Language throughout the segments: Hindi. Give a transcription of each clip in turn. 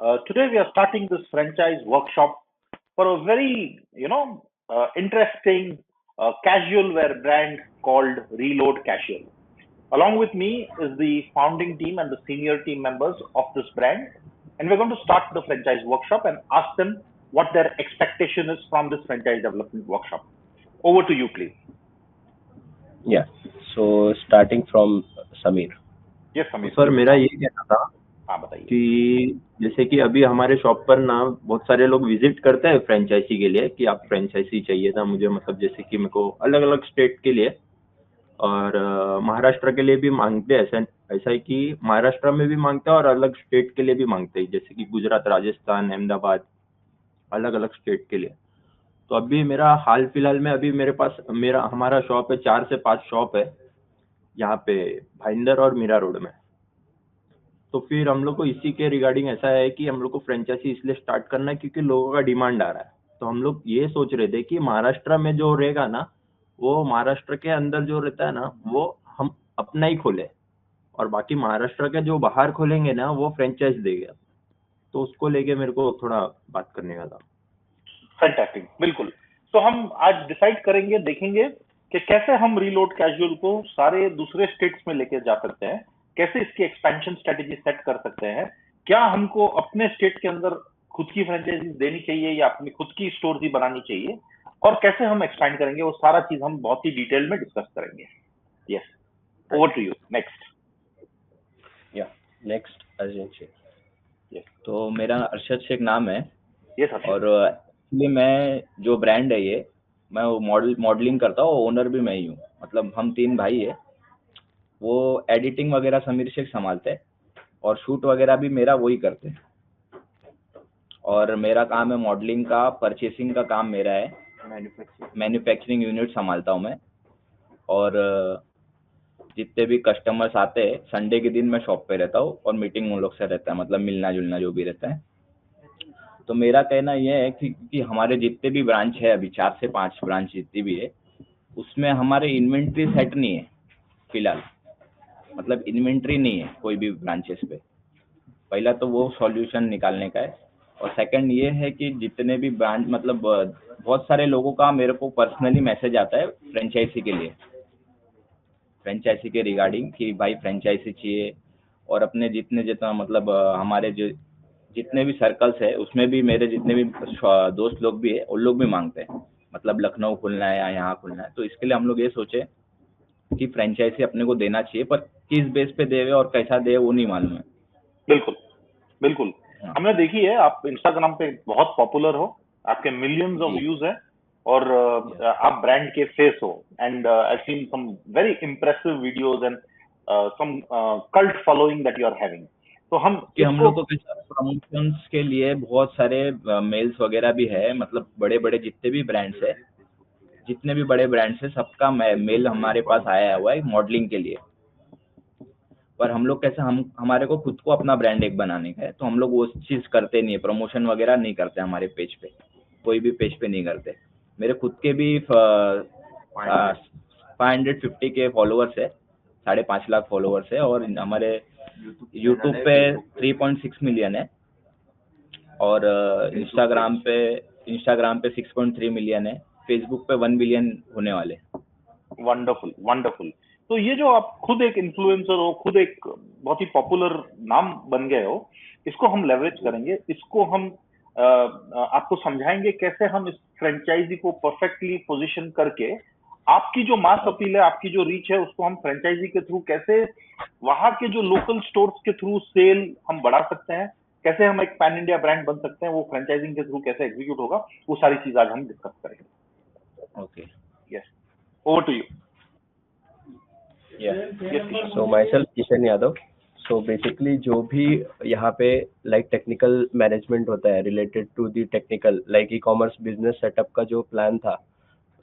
Today we are starting this franchise workshop for a very, interesting casual wear brand called Reload Casual. Along with me is the founding team and the senior team members of this brand, and we're going to start the franchise workshop and ask them what their expectation is from this franchise development workshop. Over to you, please. Yeah. So starting from Samir. Yes, Samir. Sir मेरा ये कहना था हाँ, बताइए. कि जैसे कि अभी हमारे शॉप पर ना बहुत सारे लोग विजिट करते हैं फ्रेंचाइजी के लिए कि आप फ्रेंचाइजी चाहिए था मुझे, मतलब जैसे कि मेरे को अलग अलग स्टेट के लिए और महाराष्ट्र के लिए भी मांगते हैं। ऐसा है कि महाराष्ट्र में भी मांगते हैं और अलग स्टेट के लिए भी मांगते हैं, जैसे कि गुजरात, राजस्थान, अहमदाबाद, अलग अलग स्टेट के लिए। तो अभी मेरा हाल फिलहाल में अभी मेरे पास हमारा शॉप है, 4 से 5 शॉप है यहाँ पे भाईंदर और मीरा रोड में। तो फिर हम लोग को इसी के रिगार्डिंग ऐसा है कि हम लोग को फ्रेंचाइजी इसलिए स्टार्ट करना है क्योंकि लोगों का डिमांड आ रहा है। तो हम लोग ये सोच रहे थे कि महाराष्ट्र में जो रहेगा ना, वो महाराष्ट्र के अंदर जो रहता है ना, वो हम अपना ही खोले, और बाकी महाराष्ट्र के जो बाहर खोलेंगे ना, वो फ्रेंचाइज देगा। तो उसको लेके मेरे को थोड़ा बात करने का था। फैंटास्टिक, बिल्कुल। तो हम आज डिसाइड करेंगे, देखेंगे कि कैसे हम रीलोड कैजुअल को सारे दूसरे स्टेट्स में लेके जा सकते हैं, कैसे इसकी एक्सपेंशन स्ट्रेटेजी सेट कर सकते हैं, क्या हमको अपने स्टेट के अंदर खुद की फ्रेंचाइजी देनी चाहिए या अपनी खुद की स्टोर ही बनानी चाहिए, और कैसे हम एक्सपेंड करेंगे, वो सारा चीज हम बहुत ही डिटेल में डिस्कस करेंगे। Yes, over to you. Next. या नेक्स्ट अर्जुन शेख। यस। तो मेरा अरशद शेख नाम है। यस। और एक्चुअली मैं जो ब्रांड है ये, मैं वो मॉडलिंग करता हूँ, ओनर भी मैं ही हूँ। मतलब हम 3 भाई है। वो एडिटिंग वगैरह समीर शेख संभालते हैं और शूट वगैरह भी मेरा वही करते हैं। और मेरा काम है मॉडलिंग का, परचेसिंग का काम मेरा है, मैन्युफैक्चरिंग यूनिट संभालता हूँ मैं। और जितने भी कस्टमर्स आते हैं, संडे के दिन मैं शॉप पे रहता हूँ और मीटिंग उन लोग से रहता है, मतलब मिलना जुलना जो भी रहता है। तो मेरा कहना यह है कि हमारे जितने भी ब्रांच है, अभी 4 से 5 ब्रांच जितनी भी है, उसमें हमारे इन्वेंट्री सेट नहीं है फिलहाल। मतलब इन्वेंट्री नहीं है कोई भी ब्रांचेस पे। पहला तो वो सॉल्यूशन निकालने का है। और सेकंड ये है कि जितने भी ब्रांच, मतलब बहुत सारे लोगों का मेरे को पर्सनली मैसेज आता है फ्रेंचाइजी के लिए, फ्रेंचाइजी के रिगार्डिंग कि भाई फ्रेंचाइजी चाहिए। और अपने जितना मतलब हमारे जो जितने भी सर्कल्स है, उसमें भी मेरे जितने भी दोस्त लोग भी है, उन लोग भी मांगते हैं, मतलब लखनऊ खुलना है या यहाँ खुलना है। तो इसके लिए हम लोग ये सोचे कि फ्रेंचाइजी अपने को देना चाहिए, पर किस बेस पे देवे और कैसा दे वो नहीं मालूम है। बिल्कुल, बिल्कुल। हाँ। हमने देखी है, आप इंस्टाग्राम पे बहुत पॉपुलर हो, आपके मिलियंस ऑफ जी। व्यूज हैं, और आप ब्रांड के फेस हो, and I seen some very impressive videos and some cult following that you are having. तो हम लोग को प्रमोशंस के लिए बहुत सारे मेल्स वगैरह भी है। मतलब बड़े बड़े जितने भी ब्रांड्स है, जितने भी बड़े ब्रांड्स है, सबका मेल हमारे पास आया हुआ है मॉडलिंग के लिए। पर हम लोग कैसे, हमारे को खुद को अपना ब्रांड एक बनाने का है, तो हम लोग वो चीज़ करते नहीं है, प्रमोशन वगैरह नहीं करते हमारे पेज पे, कोई भी पेज पे नहीं करते। मेरे खुद के भी 550 के फॉलोअर्स है, 5.5 लाख फॉलोअर्स है। और हमारे यूट्यूब पे 3.6 मिलियन है। और इंस्टाग्राम पे 6.3 मिलियन है। फेसबुक पे 1 बिलियन होने वाले। Wonderful, wonderful. तो ये जो आप खुद एक इन्फ्लुएंसर हो, खुद एक बहुत ही पॉपुलर नाम बन गए हो, इसको हम लेवरेज करेंगे, इसको हम आपको समझाएंगे कैसे हम इस फ्रेंचाइजी को परफेक्टली पोजीशन करके आपकी जो मास अपील है, आपकी जो रीच है, उसको हम फ्रेंचाइजी के थ्रू कैसे वहां के जो लोकल स्टोर्स के थ्रू सेल हम बढ़ा सकते हैं, कैसे हम एक पैन इंडिया ब्रांड बन सकते हैं, वो फ्रेंचाइजिंग के थ्रू कैसे एग्जीक्यूट होगा, वो सारी चीज आज हम डिस्कस करेंगे। Okay. Yes, over to you. So myself Kishan Yadav. So basically जो भी यहाँ पे लाइक टेक्निकल मैनेजमेंट होता है related to the technical, like e commerce business setup का जो प्लान था,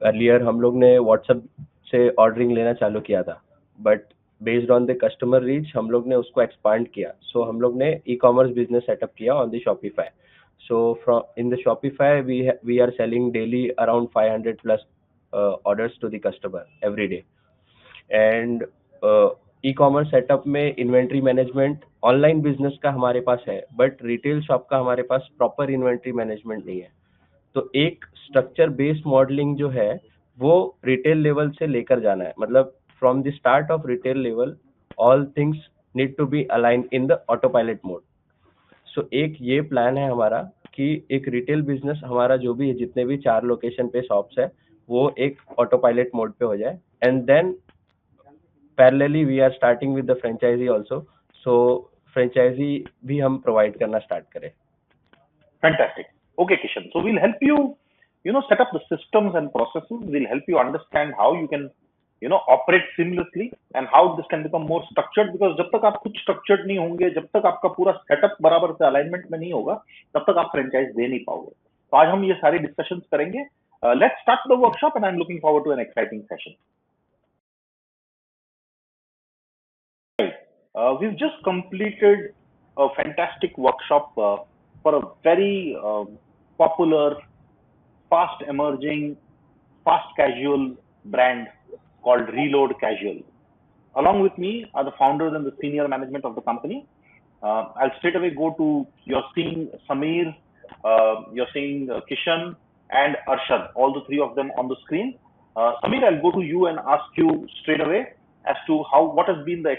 अर्लियर हम लोग ने व्हाट्सएप से ऑर्डरिंग लेना चालू किया था, but based on the customer reach हम लोग ने उसको एक्सपांड किया। सो हम लोग ने ई कॉमर्स बिजनेस सेटअप किया on the Shopify. So from in the Shopify we are selling daily around 500 plus orders to the customer every day. And e commerce setup में इन्वेंट्री मैनेजमेंट ऑनलाइन बिजनेस का हमारे पास है, बट रिटेल शॉप का हमारे पास प्रॉपर इन्वेंट्री मैनेजमेंट नहीं है। तो एक स्ट्रक्चर बेस्ड मॉडलिंग जो है वो रिटेल लेवल से लेकर जाना है, मतलब from the start of retail level all things need to be align in the autopilot mode. So एक ये प्लान है हमारा कि एक रिटेल बिजनेस हमारा जो भी है, जितने भी 4 लोकेशन पे शॉप्स है, वो एक ऑटो पायलट मोड पे हो जाए, and then parallelly we are starting with the franchisee also. So franchisee भी हम प्रोवाइड करना स्टार्ट करें। Fantastic. Okay, Kishan. So we'll help you, set up the systems and processes. We'll help you understand how you can, operate seamlessly and how this can become more structured. Because जब तक आप खुद structured नहीं होंगे, जब तक आपका पूरा setup बराबर से alignment में नहीं होगा, तब तक आप franchise दे नहीं पाओगे। तो आज हम ये सारी discussions करेंगे। Let's start the workshop, and I'm looking forward to an exciting session. We've just completed a fantastic workshop for a very popular, fast emerging, fast casual brand called Reload Casual. Along with me are the founders and the senior management of the company. I'll straight away go to, you're seeing Samir, you're seeing Kishan and Arshad, all the three of them on the screen. Samir, I'll go to you and ask you straight away as to what has been the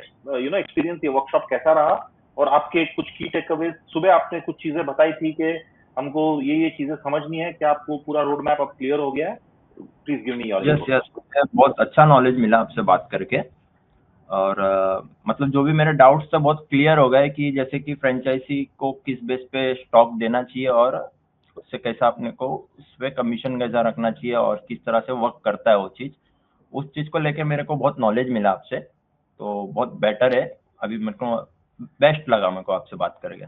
experience, ये workshop कैसा रहा, और आपके कुछ की टेकअवेज। सुबह आपने कुछ चीजें बताई थी कि हमको ये चीजें समझनी है, क्या आपको पूरा रोड मैप अब क्लियर हो गया है? Please give me your. Yes, बहुत अच्छा नॉलेज मिला आपसे बात करके, और मतलब जो भी मेरे डाउट्स थे बहुत क्लियर हो गए कि जैसे कि फ्रेंचाइजी को किस बेस पे स्टॉक देना चाहिए और उससे कैसा अपने को उस पर कमीशन कैसा रखना चाहिए और किस तरह से वर्क करता है वो चीज़, उस चीज़ को लेके मेरे को बहुत नॉलेज मिला आपसे, तो बहुत बेटर है। अभी मेरे को बेस्ट लगा मेरे को आपसे बात करके।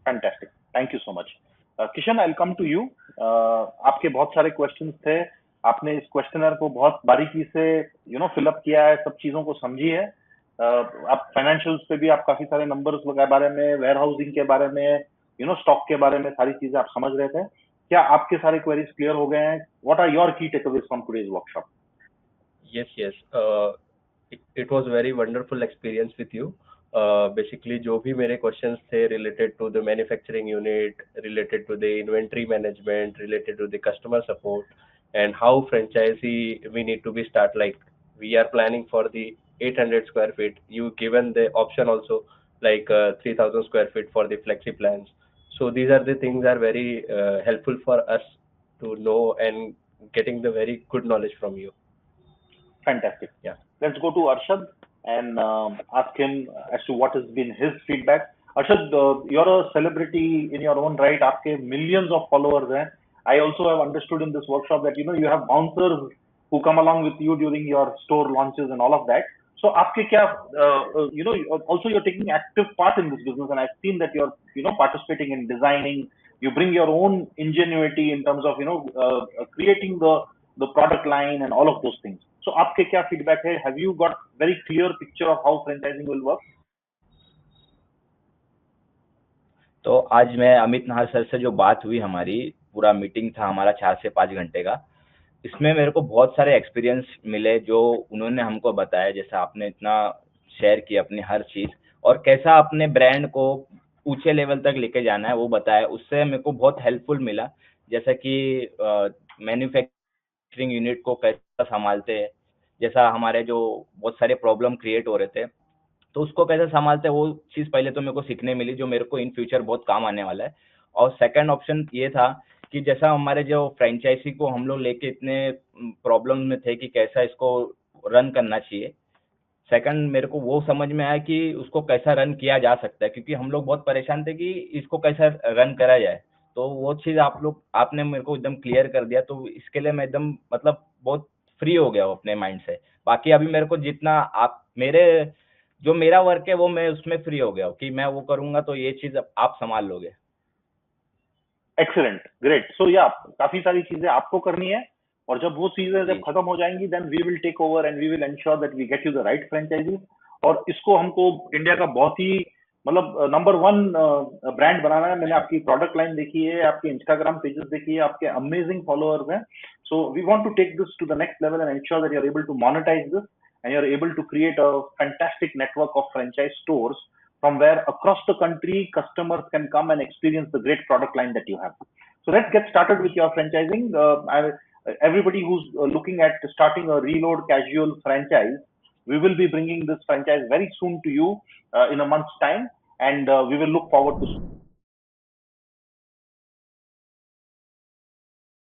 Fantastic, thank you so much. Kishan, I will come to you. आपके बहुत सारे क्वेश्चंस थे, आपने इस क्वेश्चनर को बहुत बारीकी से फिलअप किया है, सब चीजों को समझी है। आप फाइनेंशियल्स पे भी आप काफी सारे नंबर्स के बारे में, वेयर हाउसिंग के बारे में, स्टॉक के बारे में सारी चीजें आप समझ रहे थे। क्या आपके सारे क्वेरीज क्लियर हो गए हैं? What are your key takeaways from today's workshop? Yes, it was very wonderful experience with you. Basically जो भी मेरे क्वेश्चंस थे related to the manufacturing unit, related to the inventory management, related to the customer support, and how franchisee we need to be start, like we are planning for the 800 square feet. You given the option also like 3000 square feet for the flexi plans. So these are the things are very helpful for us to know and getting the very good knowledge from you. Fantastic. Yeah. Let's go to Arshad and ask him as to what has been his feedback. Arshad, you're a celebrity in your own right. आपके millions of followers हैं. I also have understood in this workshop that you have bouncers who come along with you during your store launches and all of that. So आपके क्या also you're taking active part in this business, and I've seen that you're participating in designing. You bring your own ingenuity in terms of creating the product line and all of those things. So आपके क्या feedback है? Have you got very clear picture of how franchising will work? तो आज मैं अमित नाहर सर से जो बात हुई, हमारी पूरा मीटिंग था हमारा 4 से 5 घंटे का, इसमें मेरे को बहुत सारे एक्सपीरियंस मिले जो उन्होंने हमको बताया, जैसा आपने इतना शेयर किया अपनी हर चीज़, और कैसा अपने ब्रांड को ऊंचे लेवल तक लेके जाना है वो बताया। उससे मेरे को बहुत हेल्पफुल मिला, जैसा कि मैन्युफैक्चरिंग यूनिट को कैसा संभालते हैं, जैसा हमारे जो बहुत सारे प्रॉब्लम क्रिएट हो रहे थे तो उसको कैसे संभालते हैं, वो चीज़ पहले तो मेरे को सीखने मिली जो मेरे को इन फ्यूचर बहुत काम आने वाला है। और सेकंड ऑप्शन ये था कि जैसा हमारे जो फ्रेंचाइजी को हम लोग लेके इतने प्रॉब्लम में थे कि कैसा इसको रन करना चाहिए, सेकंड मेरे को वो समझ में आया कि उसको कैसा रन किया जा सकता है, क्योंकि हम लोग बहुत परेशान थे कि इसको कैसा रन करा जाए। तो वो चीज़ आपने मेरे को एकदम क्लियर कर दिया, तो इसके लिए मैं एकदम मतलब बहुत फ्री हो गया हूँ अपने माइंड से। बाकी अभी मेरे को जितना जो मेरा वर्क है वो मैं उसमें फ्री हो गया हूँ कि मैं वो करूंगा तो ये चीज आप संभाल लोगे। Excellent, great. सो या काफी सारी चीजें आपको करनी है, और जब वो चीजें जब खत्म हो जाएंगी then we will take over and we will ensure that we get you the right franchisee. और इसको हमको इंडिया का बहुत ही मतलब नंबर 1 ब्रांड बनाना है। मैंने आपकी प्रोडक्ट लाइन देखी है, आपके इंस्टाग्राम पेजेस देखी है, आपके अमेजिंग फॉलोअर्स हैं। So we want to take this to the next level and ensure that you are able to monetize this and you're able to create a fantastic network of franchise stores from where across the country customers can come and experience the great product line that you have. So let's get started with your franchising. Everybody who's looking at starting a Reload Casual franchise, we will be bringing this franchise very soon to you in a month's time, and we will look forward to